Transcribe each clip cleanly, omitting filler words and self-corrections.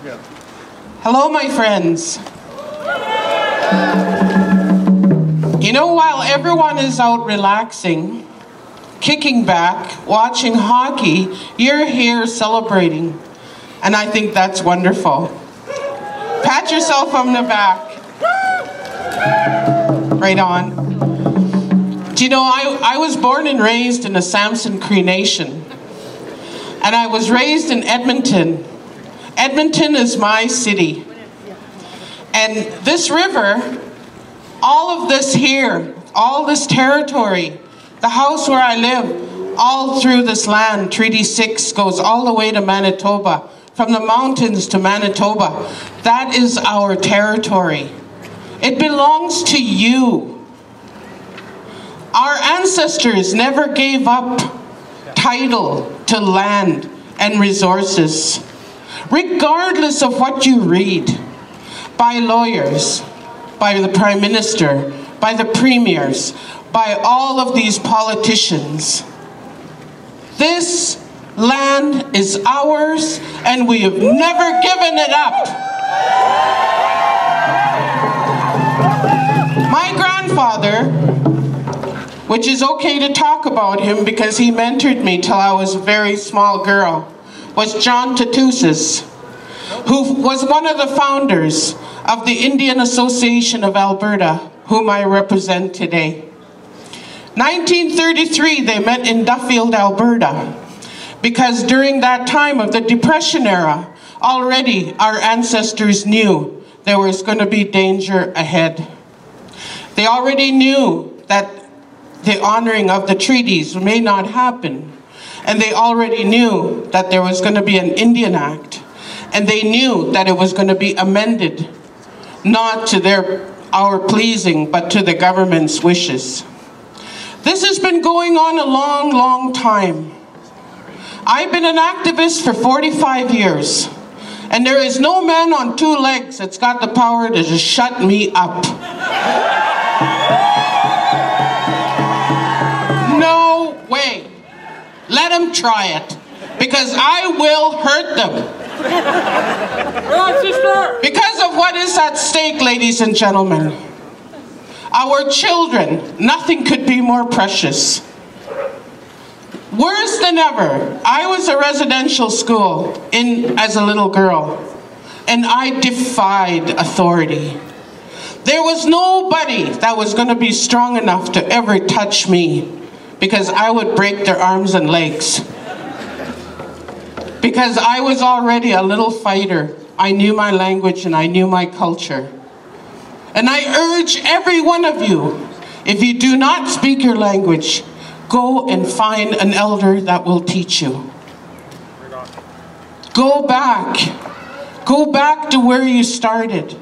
Hello, my friends. You know, while everyone is out relaxing, kicking back, watching hockey, you're here celebrating. And I think that's wonderful. Pat yourself on the back. Right on. Do you know, I was born and raised in the Samson Cree Nation. And I was raised in Edmonton. Edmonton is my city. And this river, all of this here, all this territory, the house where I live, all through this land, Treaty 6 goes all the way to Manitoba, from the mountains to Manitoba. That is our territory. It belongs to you. Our ancestors never gave up title to land and resources, regardless of what you read, by lawyers, by the Prime Minister, by the premiers, by all of these politicians. This land is ours, and we have never given it up. My grandfather, which is okay to talk about him because he mentored me till I was a very small girl, was John Tatusis, who was one of the founders of the Indian Association of Alberta, whom I represent today. 1933, they met in Duffield, Alberta, because during that time of the Depression era, already our ancestors knew there was going to be danger ahead. They already knew that the honoring of the treaties may not happen, and they already knew that there was going to be an Indian Act, and they knew that it was going to be amended, not to our pleasing, but to the government's wishes. This has been going on a long, long time. I've been an activist for 45 years, and there is no man on two legs that's got the power to just shut me up. No way. Let them try it, because I will hurt them. Because of what is at stake, ladies and gentlemen. Our children, nothing could be more precious. Worse than ever, I was a residential school as a little girl, and I defied authority. There was nobody that was going to be strong enough to ever touch me, because I would break their arms and legs. Because I was already a little fighter. I knew my language and I knew my culture. And I urge every one of you, if you do not speak your language, go and find an elder that will teach you. Go back. Go back to where you started,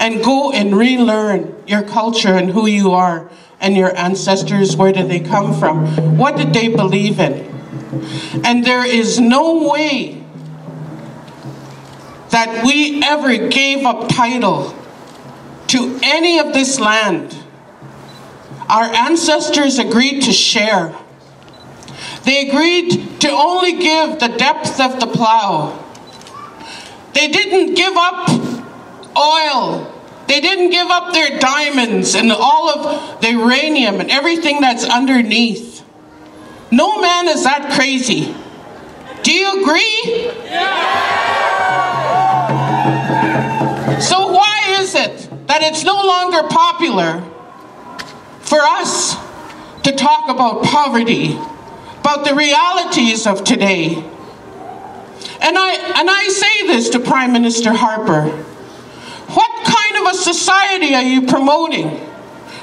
and go and relearn your culture and who you are and your ancestors. Where did they come from? What did they believe in? And there is no way that we ever gave up title to any of this land. Our ancestors agreed to share. They agreed to only give the depth of the plow. They didn't give up oil. They didn't give up their diamonds and all of the uranium and everything that's underneath. No man is that crazy. Do you agree? Yeah. So why is it that it's no longer popular for us to talk about poverty, about the realities of today? And I say this to Prime Minister Harper. What kind of a society are you promoting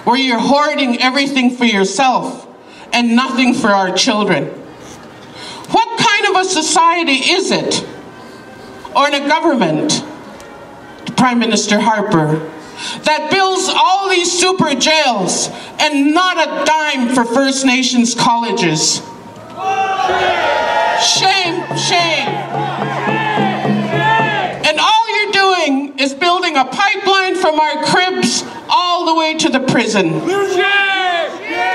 where you're hoarding everything for yourself and nothing for our children? What kind of a society is it, or in a government, Prime Minister Harper, that builds all these super jails and not a dime for First Nations colleges? Shame, shame. And all you're doing is building a pipeline from our cribs all the way to the prison.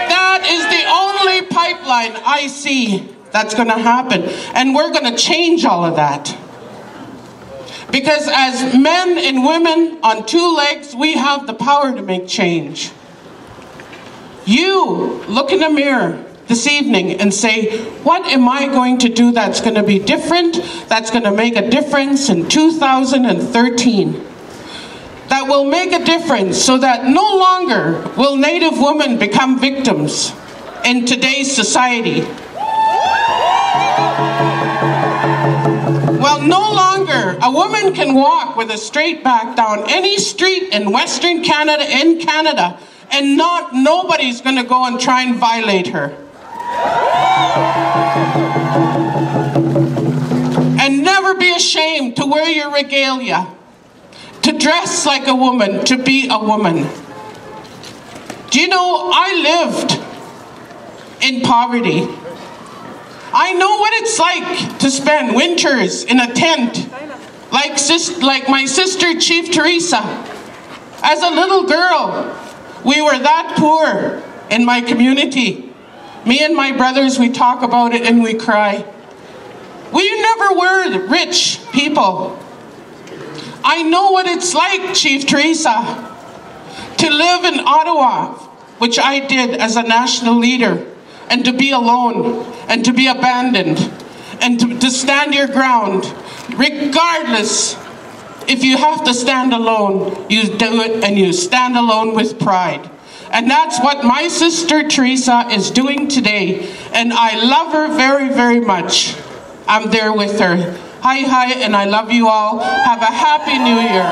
That is the only pipeline I see that's going to happen. And we're going to change all of that. Because as men and women on two legs, we have the power to make change. You look in the mirror this evening and say, what am I going to do that's going to be different, that's going to make a difference in 2013? That will make a difference so that no longer will Native women become victims in today's society. Well, no longer a woman can walk with a straight back down any street in Western Canada, and nobody's going to go and try and violate her. And never be ashamed to wear your regalia, to dress like a woman, to be a woman. Do you know, I lived in poverty. I know what it's like to spend winters in a tent, like my sister Chief Theresa. As a little girl, we were that poor in my community. Me and my brothers, we talk about it and we cry. We never were rich people. I know what it's like, Chief Theresa, to live in Ottawa, which I did as a national leader, and to be alone, and to be abandoned, and to stand your ground, regardless. If you have to stand alone, you do it, and you stand alone with pride. And that's what my sister Theresa is doing today, and I love her very, very much. I'm there with her. Hi, and I love you all. Have a happy New Year.